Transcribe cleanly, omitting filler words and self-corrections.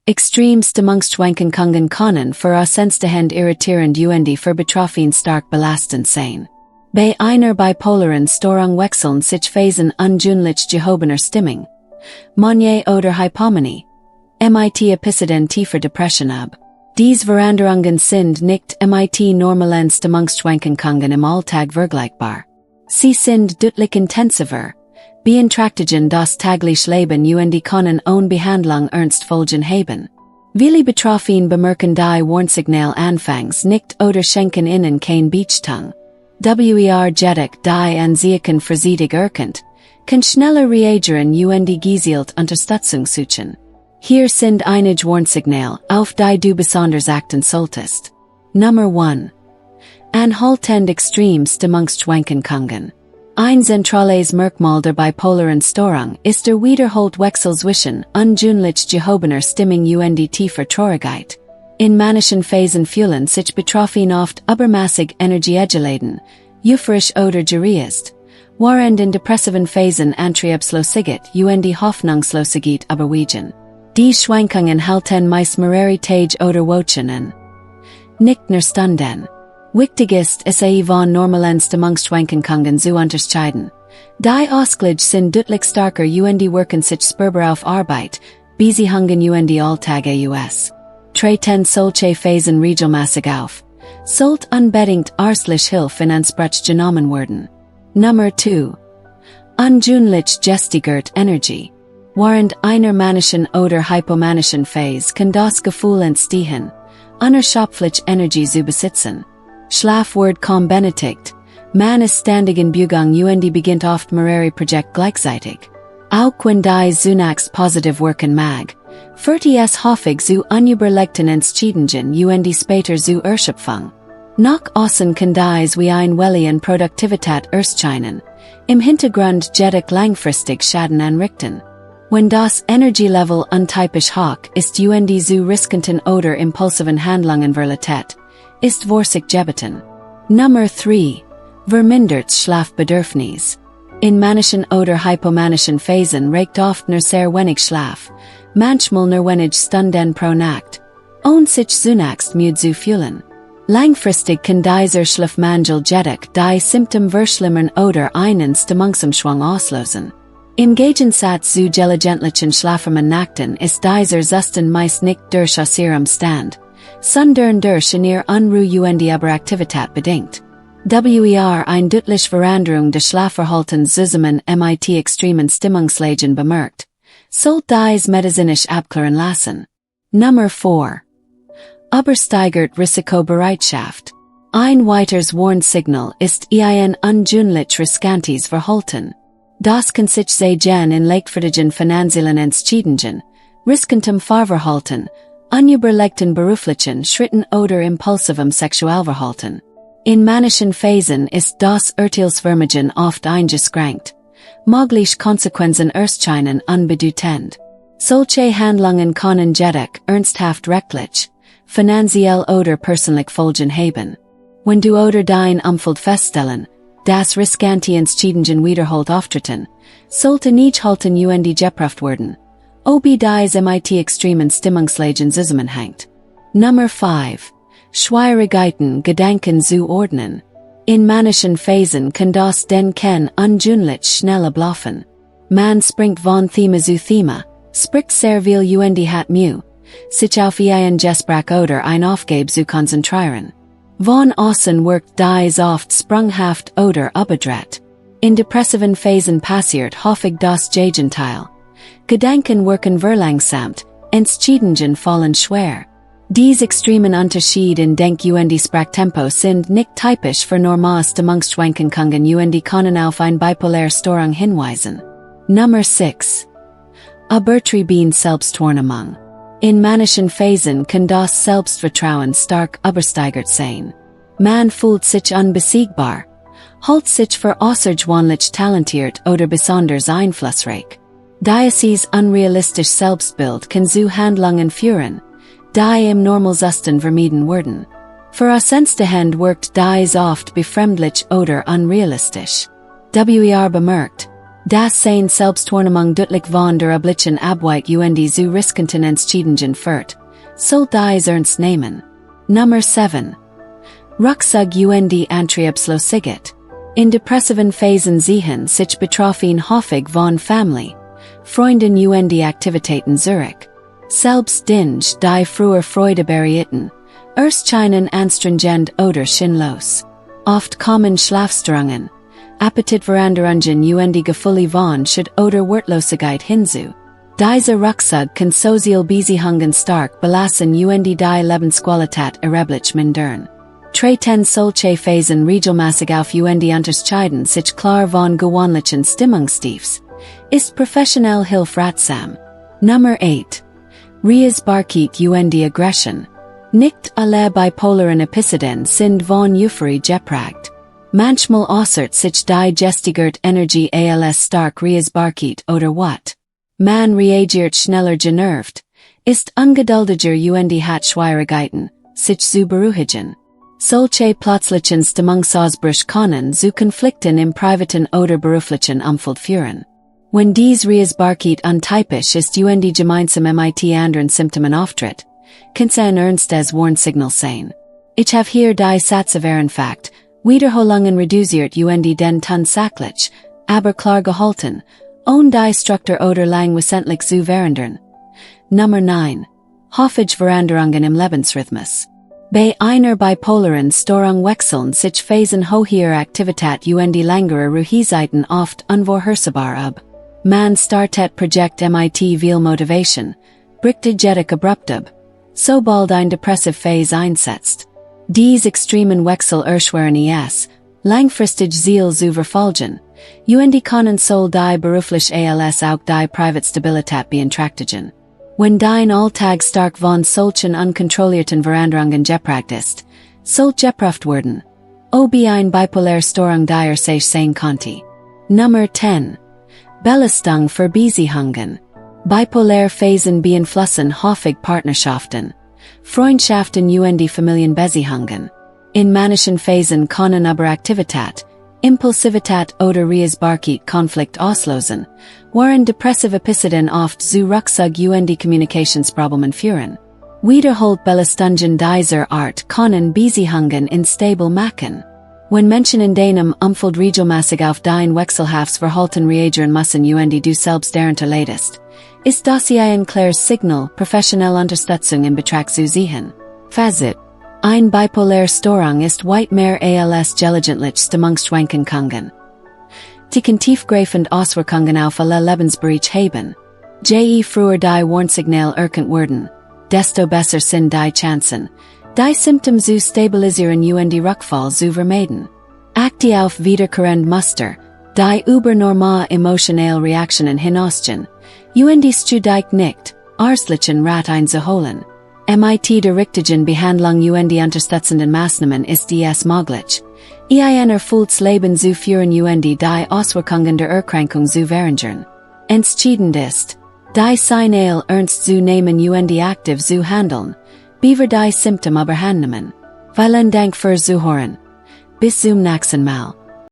Extrem Stimmungsschwankungen können für Außenstehende irritierend und für Betroffene stark belastend sein. Bei einer bipolaren Störung wechseln sich Phasen ungewöhnlich gehobener Stimmung. Manie oder Hypomanie. Mit Episoden tiefer Depression ab. Diese Veränderungen sind nicht mit normalen Stimmungsschwankungen im Alltag vergleichbar. Sie sind deutlich intensiver. Beeinträchtigen das tägliche Leben und können ohne Behandlung ernst Folgen haben. Viele Betroffene bemerken die Warnsignal anfangs nicht oder schenken ihnen kein Beachtung. Jedoch die Anzeichen verzeitig erkennt, kann schneller reagieren und gezielt Unterstützung suchen. Hier sind einige Warnsignale, auf die du besonders achten solltest. Nummer 1. Anhaltend extrem Stimmungsschwankungen. Ein zentrales Merkmal der bipolaren Störung ist der wiederholt Wechsel zwischen ungewöhnlich gehobener Stimmung und tiefer Traurigkeit. In manischen Phasen fühlen sich Betroffene oft übermäßig energiegeladen, euphorisch oder gereizt, während in depressiven Phasen Antriebslosigkeit und Hoffnungslosigkeit überwiegen. Die Schwankungen halten meist mehrere Tage oder Wochen an. Nicht nur Stunden. Wichtig ist es von normalen Stimmungsschwankungen zu unterscheiden. Die Ausgleich sind deutlich starker und wirken sich spürbar auf Arbeit, Beziehungen und Alltag aus. Treten solche Phasen regelmäßig auf. Sollt unbedingt ärztliche Hilfe in Anspruch genommen werden. Nummer 2. Ungewöhnlich gestigert Energie. Während einer manischen oder hypomanischen Phase kann das Gefühl entstehen, unerschöpflich Energie zu besitzen. Schlaf wird kaum benötigt, man ist ständig in Bewegung und beginnt oft mehrere Projekte gleichzeitig. Auch wenn die zunächst positiv wirken mag, führt es häufig zu unüberlegten Entscheidungen und später zu Erschöpfung. Nach außen kann dies wie ein Welle an Produktivität erscheinen, im Hintergrund jedoch langfristig Schaden anrichten. Wenn das Energielevel untypisch hoch ist und zu riskanten oder impulsiven Handlungen verleitet, ist Vorsicht geboten. Nummer 3. Vermindert Schlafbedürfnis. In manischen oder hypomanischen Phasen reicht oft nur sehr wenig Schlaf, manchmal nur wenig Stunden pro Nacht, und sich zunächst müde zu fühlen. Langfristig kann dieser Schlafmangel jedoch die Symptome verschlimmern oder einen Stimmungsumschwung auslösen. Im Gegensatz zu gelegentlichen schlafarmen Nächten ist dieser Zustand meist nicht durch aus ihrem Stand, sondern durch eine Unruhe und Überaktivität bedingt. Eine deutliche Veränderung des Schlafverhaltens zusammen mit extremen Stimmungslagen bemerkt, sollte dies medizinisch abklären lassen. Nummer 4. Übersteigert Risikobereitschaft. Ein weiteres Warnsignal ist ein ungewöhnlich riskantes Verhalten. Das kann sich sehen in leichtfertigen finanziellen Entscheidungen, riskantem Fahrverhalten, unüberlegten beruflichen Schritten oder impulsivem Sexualverhalten. In manchen Phasen ist das Urteilsvermögen oft eingeschränkt, mögliche Konsequenzen erscheinen unbedeutend. Solche Handlungen können jedoch ernsthaft rechtlich, finanziell oder persönlich Folgen haben. Wenn du oder dein Umfeld feststellen, dass riskante Entscheidungen wiederholt auftreten, sollte nicht halten und geprüft werden, ob dies mit extremen Stimmungslagen zusammenhängt. Nummer 5. Schwierigkeiten Gedanken zu ordnen. In manchen Phasen kann das Denken ungewöhnlich schnell ablaufen. Man springt von Thema zu Thema, spricht sehr viel und hat Mühe, sich auf ein Gespräch oder ein Aufgabe zu konzentrieren. Von außen wirkt dies oft sprunghaft oder überdreht. In depressiven Phasen passiert häufig das Gegenteil. Gedanken wirken verlangsamt, Entscheidungen fallen schwer. Diese extremen Unterschiede in Denk- und Sprachtempo sind nicht typisch für normale Stimmungsschwankungen und können auf eine bipolare Störung hinweisen. Nummer 6. Übertriebene Selbstwahrnehmung. In manchen Phasen kann das Selbstvertrauen stark übersteigert sein. Man fühlt sich unbesiegbar, hält sich für außergewöhnlich talentiert oder besonders einflussreich. Dieses unrealistisch Selbstbild kann zu Handlungen führen, die im Normalzustand vermieden werden. Für Außenstehende wirkt dies oft befremdlich oder unrealistisch. Bemerkt, Das sein selbstwahrnehmung deutlich von der üblichen Abweit zu Riskontinenzschädigen führt. Sollt ernst nehmen. Nummer 7. Ruckzug Antriebslosigkeit. In depressiven Phasen sehen sich Betroffene häufig von Family, Freunden Aktivitäten zurück. Selbst die früher Freude bereiten, erscheinen anstrengend oder sinnlos. Oft kommen Schlafstörungen, Appetitveränderungen Gefühle von Schuld oder Wortlosigkeit hinzu. Diese Ruckzug kann sozial Beziehungen stark belasten die Lebensqualität erheblich mindern. Treten solche Phasen regelmäßig auf unterscheiden sich klar von gewöhnlichen Stimmungstiefs. Ist professionell hilfratsam. Nummer 8. Reisbarkeit Aggression. Nicht alle bipolaren Episoden sind von Euphorie geprägt. Manchmal äußert sich die gestigerte Energie als stark Reisbarkeit oder what? Man reagiert schneller genervt, ist ungeduldiger hat Schwierigkeiten, sich zu beruhigen. Solche plötzlichen Stimmungsausbrüche können zu Konflikten im privaten oder beruflichen Umfeld führen. Wenn dies Reisbarkeit untypisch ist gemeinsam mit anderen Symptomen auftritt, kann ein ernstes Warnsignal sein. Ich habe hier die Sätze Fakt, Wiederholungen reduziert den Ton sachlich, aber klar gehalten, ohne die Struktur oder lang wesentlich zu verändern. Nummer 9. Häufige Veränderungen im Lebensrhythmus. Bei einer bipolaren Störung wechseln sich Phasen hoher Aktivität längere Ruhezeiten oft unvorhersehbar ab. Man startet Projekt mit viel Motivation, bricht jedoch abrupt ab, sobald ein depressive Phase einsetzt. Dies extremen Wechsel erschweren langfristig Ziel zu verfolgen, können soll die beruflich als auch die Privatstabilität beeinträchtigen. Wenn dein Alltag stark von solchen unkontrollierten Veränderungen geprägt ist, soll geprüft werden, ob ein bipolare Störung dir sich sein könnte. Nummer 10. Belastung für Beziehungen. Bipolare Phasen beeinflussen häufig Partnerschaften, Freundschaften Familienbeziehungen. In manchen Phasen können aber Aktivität, Impulsivität oder Reisbarkeit Konflikt auslösen, während depressive Episoden oft zu Ruckzug Kommunikationsproblemen führen. Wiederholt Belastungen dieser Art können Beziehungen instabil machen. Wenn Menschen in deinem Umfeld regelmäßig auf dein wechselhaftes Verhalten reagieren müssen du selbst darunter leidest, ist das ein klares Signal, professionelle Unterstützung in Betracht zu ziehen. Fazit. Ein bipolare Störung ist weit mehr als gelegentlich Stimmungsschwankungen. Die kann tiefgreifend Auswirkungen auf alle Lebensbereiche haben. Je früher die Warnsignal erkannt werden, desto besser sind die Chancen, die Symptome zu stabilisieren Rückfall zu vermeiden. Achte auf wiederkehrende Muster, die über normale emotionale Reaktionen hinausgehen, zu dich nicht, ärztlichen Rat einzuholen. Mit der richtigen Behandlung unterstützenden Maßnahmen ist dies möglich. Ein erfülltes Leben zu führen die Auswirkungen der Erkrankung zu verringern. Entscheidend ist, die Signale ernst zu nehmen aktiv zu handeln, bever die Symptome überhandeln. Vielen Dank fürs Zuhören. Bis zum nächsten Mal.